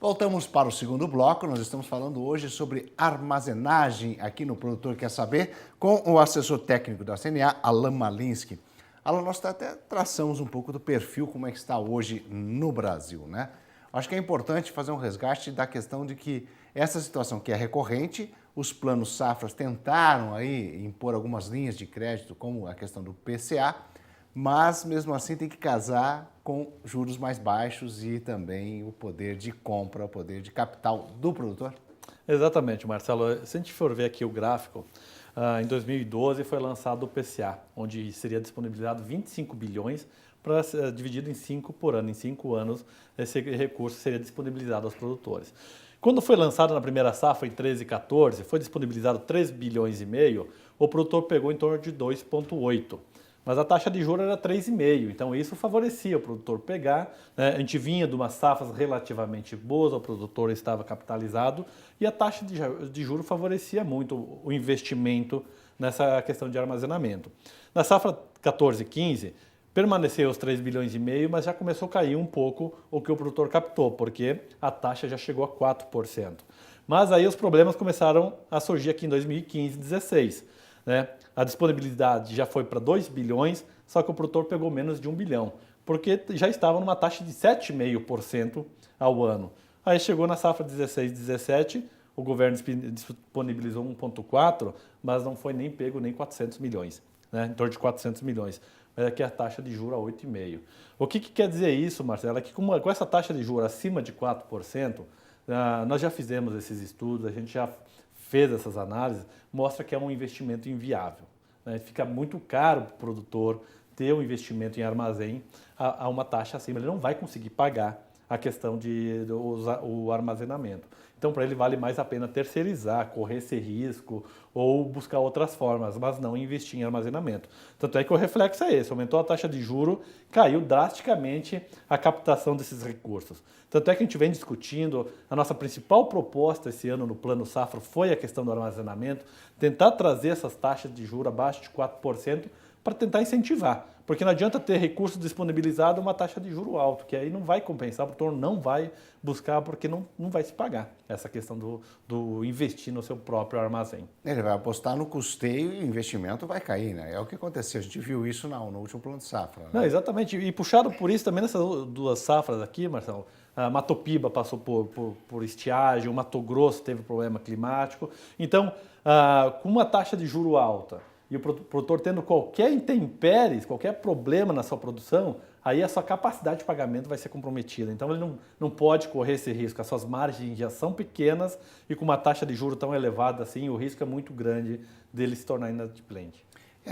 Voltamos para o segundo bloco. Nós estamos falando hoje sobre armazenagem aqui no Produtor Quer Saber com o assessor técnico da CNA, Alan Malinsky. Alan, nós até traçamos um pouco do perfil, como é que está hoje no Brasil, né? Acho que é importante fazer um resgate da questão de que essa situação que é recorrente, os planos safras tentaram aí impor algumas linhas de crédito, como a questão do PCA, mas mesmo assim tem que casar com juros mais baixos e também o poder de compra, o poder de capital do produtor? Exatamente, Marcelo. Se a gente for ver aqui o gráfico, em 2012 foi lançado o PCA, onde seria disponibilizado 25 bilhões para dividido em 5 por ano. Em 5 anos, esse recurso seria disponibilizado aos produtores. Quando foi lançado na primeira safra, em 13 e 14, foi disponibilizado 3 bilhões e meio, o produtor pegou em torno de 2,8. Mas a taxa de juros era 3,5, então isso favorecia o produtor pegar, né? A gente vinha de umas safras relativamente boas, o produtor estava capitalizado e a taxa de juros favorecia muito o investimento nessa questão de armazenamento. Na safra 14 e 15, permaneceu os 3 bilhões e meio, mas já começou a cair um pouco o que o produtor captou, porque a taxa já chegou a 4%. Mas aí os problemas começaram a surgir aqui em 2015 e 2016. Né? A disponibilidade já foi para 2 bilhões, só que o produtor pegou menos de 1 bilhão, porque já estava numa taxa de 7,5% ao ano. Aí chegou na safra 16, 17, o governo disponibilizou 1,4, mas não foi nem pego nem 400 milhões, né? Em torno de 400 milhões. Mas aqui a taxa de juros é 8,5%. O que quer dizer isso, Marcelo? É que com essa taxa de juros acima de 4%, nós já fizemos esses estudos, a gente já fez essas análises, mostra que é um investimento inviável, né? Fica muito caro para o produtor ter um investimento em armazém a uma taxa acima. Ele não vai conseguir pagar a questão o armazenamento. Então, para ele vale mais a pena terceirizar, correr esse risco ou buscar outras formas, mas não investir em armazenamento. Tanto é que o reflexo é esse, aumentou a taxa de juro, caiu drasticamente a captação desses recursos. Tanto é que a gente vem discutindo, a nossa principal proposta esse ano no Plano Safra foi a questão do armazenamento, tentar trazer essas taxas de juros abaixo de 4%, para tentar incentivar, porque não adianta ter recurso disponibilizado uma taxa de juro alto, que aí não vai compensar, o produtor não vai buscar porque não vai se pagar essa questão do investir no seu próprio armazém. Ele vai apostar no custeio e o investimento vai cair, né? É o que aconteceu, a gente viu isso no último plano de safra. Né? Não, exatamente, e puxado por isso também nessas duas safras aqui, Marcelo, a Mato Piba passou por estiagem, o Mato Grosso teve problema climático, então com uma taxa de juro alta, e o produtor tendo qualquer intempéries, qualquer problema na sua produção, aí a sua capacidade de pagamento vai ser comprometida. Então ele não pode correr esse risco. As suas margens já são pequenas e com uma taxa de juros tão elevada assim, o risco é muito grande dele se tornar inadimplente.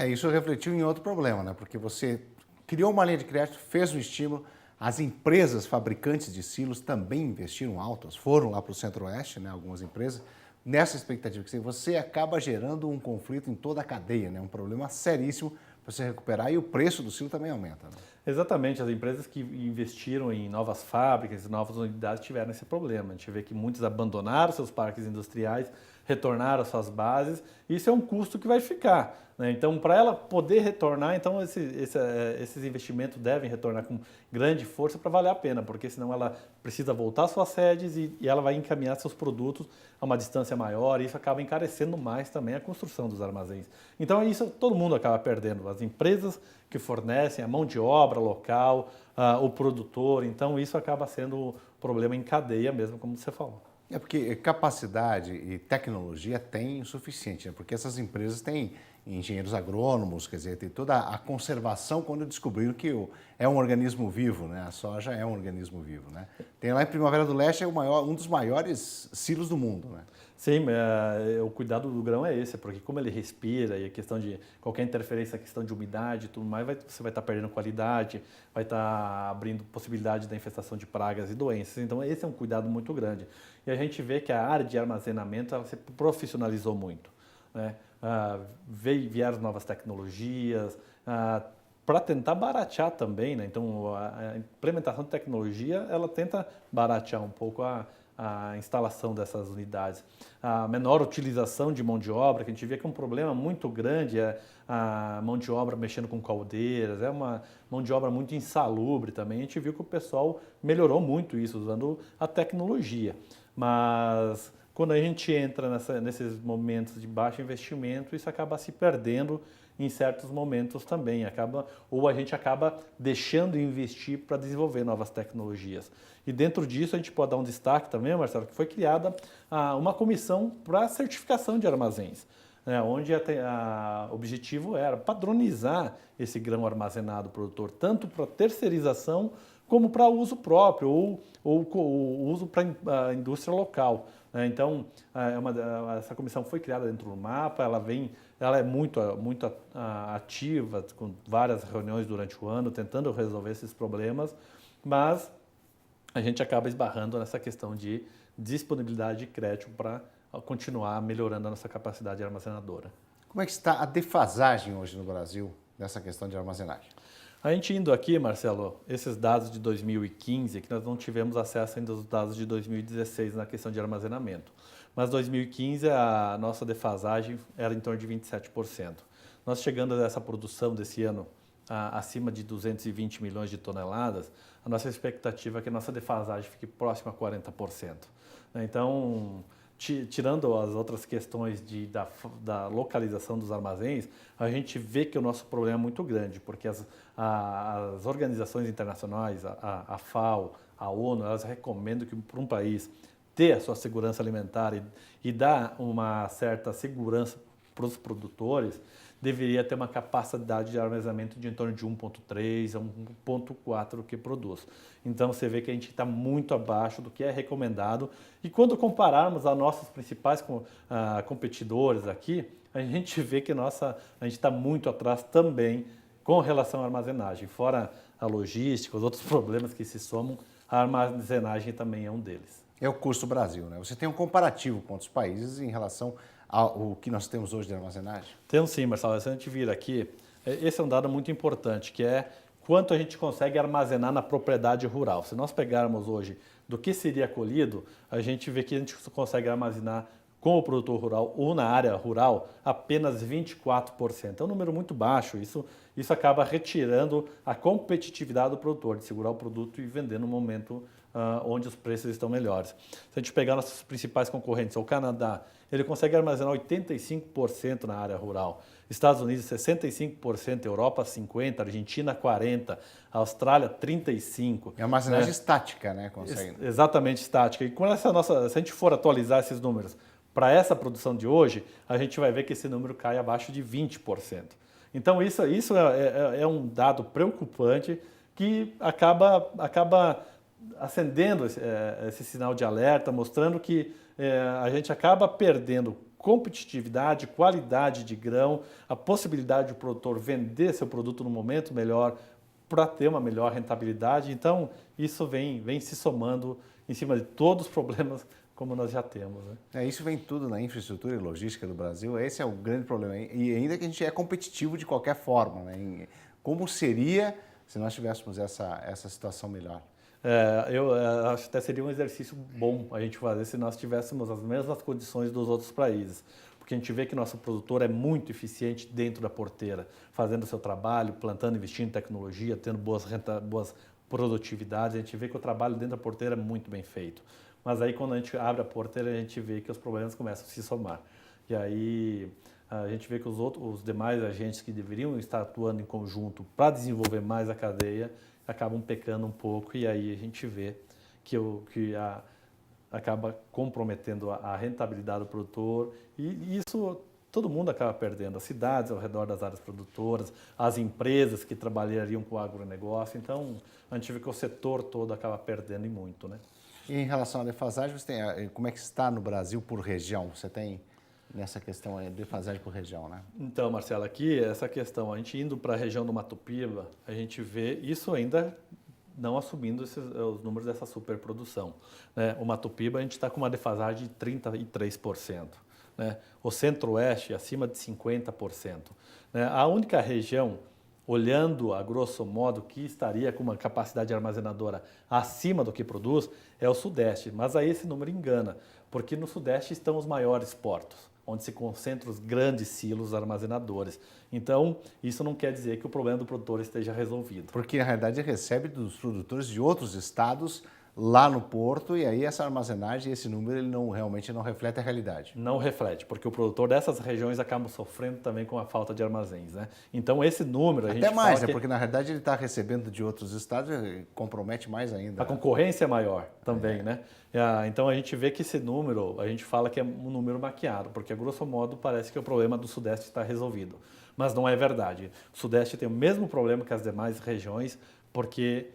Isso refletiu em outro problema, né? Porque você criou uma linha de crédito, fez um estímulo, as empresas fabricantes de silos também investiram alto, foram lá para o Centro-Oeste, né? Algumas empresas, nessa expectativa que você acaba gerando um conflito em toda a cadeia, né? Um problema seríssimo para você recuperar e o preço do silo também aumenta. Né? Exatamente, as empresas que investiram em novas fábricas, novas unidades tiveram esse problema. A gente vê que muitos abandonaram seus parques industriais, retornaram às suas bases, e isso é um custo que vai ficar. Né? Então, para ela poder retornar, então esses investimentos devem retornar com grande força para valer a pena, porque senão ela precisa voltar às suas sedes e ela vai encaminhar seus produtos a uma distância maior, e isso acaba encarecendo mais também a construção dos armazéns. Então, isso todo mundo acaba perdendo, as empresas que fornecem, a mão de obra local, o produtor, então isso acaba sendo um problema em cadeia mesmo, como você falou. É porque capacidade e tecnologia tem o suficiente, né? Porque essas empresas têm engenheiros agrônomos, quer dizer, tem toda a conservação quando descobriram que é um organismo vivo, né? A soja é um organismo vivo, né? Tem lá em Primavera do Leste, um dos maiores silos do mundo, né? Sim, o cuidado do grão é esse, porque como ele respira e a questão de qualquer interferência, a questão de umidade e tudo mais, você vai estar perdendo qualidade, vai estar abrindo possibilidade da infestação de pragas e doenças. Então esse é um cuidado muito grande. E a gente vê que a área de armazenamento ela se profissionalizou muito, né? Vieram novas tecnologias, para tentar baratear também, né? Então a implementação de tecnologia ela tenta baratear um pouco a instalação dessas unidades. A menor utilização de mão de obra, que a gente vê que é um problema muito grande, é a mão de obra mexendo com caldeiras, é uma mão de obra muito insalubre também. A gente viu que o pessoal melhorou muito isso usando a tecnologia. Mas quando a gente entra nesses momentos de baixo investimento, isso acaba se perdendo em certos momentos também. Ou a gente acaba deixando de investir para desenvolver novas tecnologias. E dentro disso a gente pode dar um destaque também, Marcelo, que foi criada uma comissão para certificação de armazéns, né, onde o objetivo era padronizar esse grão armazenado produtor, tanto para terceirização como para uso próprio ou uso para a indústria local. Então, essa comissão foi criada dentro do MAPA, ela é muito ativa, com várias reuniões durante o ano, tentando resolver esses problemas, mas a gente acaba esbarrando nessa questão de disponibilidade de crédito para continuar melhorando a nossa capacidade armazenadora. Como é que está a defasagem hoje no Brasil nessa questão de armazenagem? A gente indo aqui, Marcelo, esses dados de 2015, que nós não tivemos acesso ainda aos dados de 2016 na questão de armazenamento. Mas 2015 a nossa defasagem era em torno de 27%. Nós chegando a essa produção desse ano acima de 220 milhões de toneladas, a nossa expectativa é que a nossa defasagem fique próxima a 40%. Então, tirando as outras questões da localização dos armazéns, a gente vê que o nosso problema é muito grande, porque as organizações internacionais, a FAO, a ONU, elas recomendam que para um país ter a sua segurança alimentar e dar uma certa segurança para os produtores, deveria ter uma capacidade de armazenamento de em torno de 1,3 a 1,4 que produz. Então você vê que a gente está muito abaixo do que é recomendado. E quando compararmos a nossos principais competidores aqui, a gente vê que a gente está muito atrás também com relação à armazenagem. Fora a logística, os outros problemas que se somam, a armazenagem também é um deles. É o custo Brasil, né? Você tem um comparativo com outros países em relação ao que nós temos hoje de armazenagem? Temos sim, Marcelo. Se a gente vir aqui, esse é um dado muito importante, que é quanto a gente consegue armazenar na propriedade rural. Se nós pegarmos hoje do que seria colhido, a gente vê que a gente consegue armazenar com o produtor rural ou na área rural apenas 24%. É um número muito baixo. Isso acaba retirando a competitividade do produtor, de segurar o produto e vender no momento onde os preços estão melhores. Se a gente pegar nossos principais concorrentes, o Canadá, ele consegue armazenar 85% na área rural. Estados Unidos, 65%, Europa, 50%, Argentina, 40%, Austrália, 35%. É armazenagem estática, né? Consegue. Exatamente estática. E se a gente for atualizar esses números para essa produção de hoje, a gente vai ver que esse número cai abaixo de 20%. Então, isso é um dado preocupante que acaba acendendo esse sinal de alerta, mostrando que a gente acaba perdendo competitividade, qualidade de grão, a possibilidade do produtor vender seu produto no momento melhor para ter uma melhor rentabilidade. Então, isso vem se somando em cima de todos os problemas como nós já temos. Né? Isso vem tudo na infraestrutura e logística do Brasil. Esse é o grande problema. E ainda que a gente é competitivo de qualquer forma. Né? Como seria se nós tivéssemos essa situação melhor? Eu acho que até seria um exercício bom a gente fazer se nós tivéssemos as mesmas condições dos outros países. Porque a gente vê que nosso produtor é muito eficiente dentro da porteira, fazendo o seu trabalho, plantando, investindo em tecnologia, tendo boas produtividades. A gente vê que o trabalho dentro da porteira é muito bem feito. Mas aí quando a gente abre a porteira, a gente vê que os problemas começam a se somar. E aí a gente vê que os demais agentes que deveriam estar atuando em conjunto para desenvolver mais a cadeia, acabam pecando um pouco e aí a gente vê que acaba comprometendo a rentabilidade do produtor e isso todo mundo acaba perdendo, as cidades ao redor das áreas produtoras, as empresas que trabalhariam com o agronegócio, então a gente vê que o setor todo acaba perdendo e muito, né? E em relação à defasagem, como é que está no Brasil por região? Você tem nessa questão aí, defasagem por região, né? Então, Marcelo, aqui essa questão, a gente indo para a região do Mato Piba, a gente vê isso ainda não assumindo os números dessa superprodução. Né? O Mato Piba, a gente está com uma defasagem de 33%. Né? O Centro-Oeste, acima de 50%. Né? A única região olhando a grosso modo que estaria com uma capacidade armazenadora acima do que produz, é o Sudeste. Mas aí esse número engana, porque no Sudeste estão os maiores portos, onde se concentram os grandes silos armazenadores. Então, isso não quer dizer que o problema do produtor esteja resolvido. Porque, na realidade, recebe dos produtores de outros estados lá no porto, e aí essa armazenagem, esse número, ele realmente não reflete a realidade. Não reflete, porque o produtor dessas regiões acaba sofrendo também com a falta de armazéns, né? Então esse número a gente até mais, fala né? Porque na realidade ele está recebendo de outros estados e compromete mais ainda. A concorrência é maior também, né? Então a gente vê que esse número, a gente fala que é um número maquiado, porque a grosso modo parece que o problema do Sudeste está resolvido. Mas não é verdade. O Sudeste tem o mesmo problema que as demais regiões, porque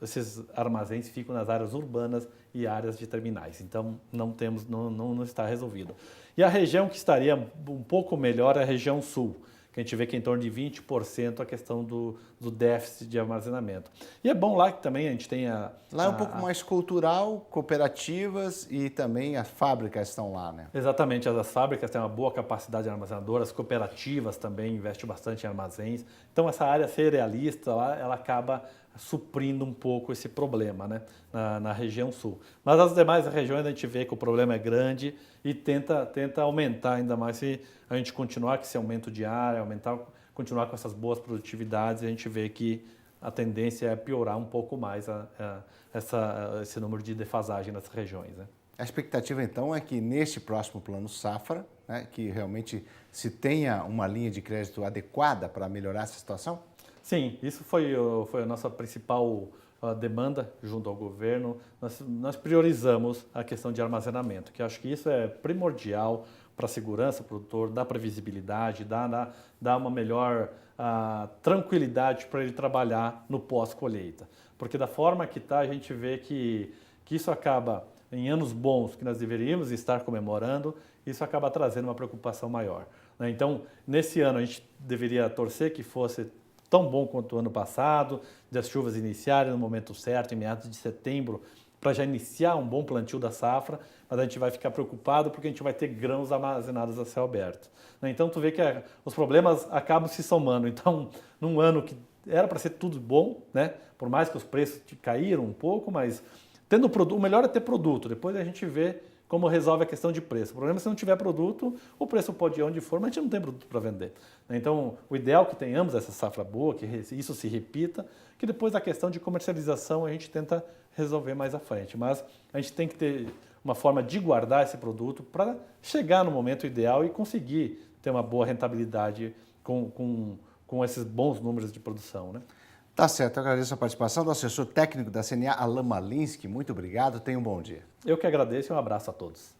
esses armazéns ficam nas áreas urbanas e áreas de terminais. Então não está resolvido. E a região que estaria um pouco melhor é a região sul, que a gente vê que é em torno de 20% a questão do déficit de armazenamento. E é bom lá que também a gente tenha... Lá é um pouco mais cultural, cooperativas e também as fábricas estão lá, né? Exatamente, as fábricas têm uma boa capacidade armazenadora, as cooperativas também investem bastante em armazéns. Então essa área cerealista lá, ela acaba suprindo um pouco esse problema, né, na região sul. Mas as demais regiões a gente vê que o problema é grande e tenta aumentar ainda mais se a gente continuar com esse aumento de área, continuar com essas boas produtividades, a gente vê que a tendência é piorar um pouco mais esse número de defasagem nas regiões, né? A expectativa, então, é que neste próximo plano safra, né, que realmente se tenha uma linha de crédito adequada para melhorar essa situação? Sim, isso foi a nossa principal demanda junto ao governo. Nós priorizamos a questão de armazenamento, que acho que isso é primordial para a segurança do produtor, dá previsibilidade, dá uma melhor tranquilidade para ele trabalhar no pós-colheita. Porque da forma que está, a gente vê que isso acaba, em anos bons que nós deveríamos estar comemorando, isso acaba trazendo uma preocupação maior, né? Então, nesse ano, a gente deveria torcer que fosse tão bom quanto o ano passado, de as chuvas iniciarem no momento certo, em meados de setembro, para já iniciar um bom plantio da safra, mas a gente vai ficar preocupado porque a gente vai ter grãos armazenados a céu aberto, né? Então, tu vê que os problemas acabam se somando. Então, num ano que era para ser tudo bom, né? Por mais que os preços caíram um pouco, mas tendo produto, o melhor é ter produto, depois a gente vê como resolve a questão de preço. O problema é se não tiver produto, o preço pode ir onde for, mas a gente não tem produto para vender. Então, o ideal é que tenhamos essa safra boa, que isso se repita, que depois a questão de comercialização a gente tenta resolver mais à frente. Mas a gente tem que ter uma forma de guardar esse produto para chegar no momento ideal e conseguir ter uma boa rentabilidade com esses bons números de produção, né? Tá certo, eu agradeço a participação do assessor técnico da CNA, Alan Malinsky. Muito obrigado, tenha um bom dia. Eu que agradeço e um abraço a todos.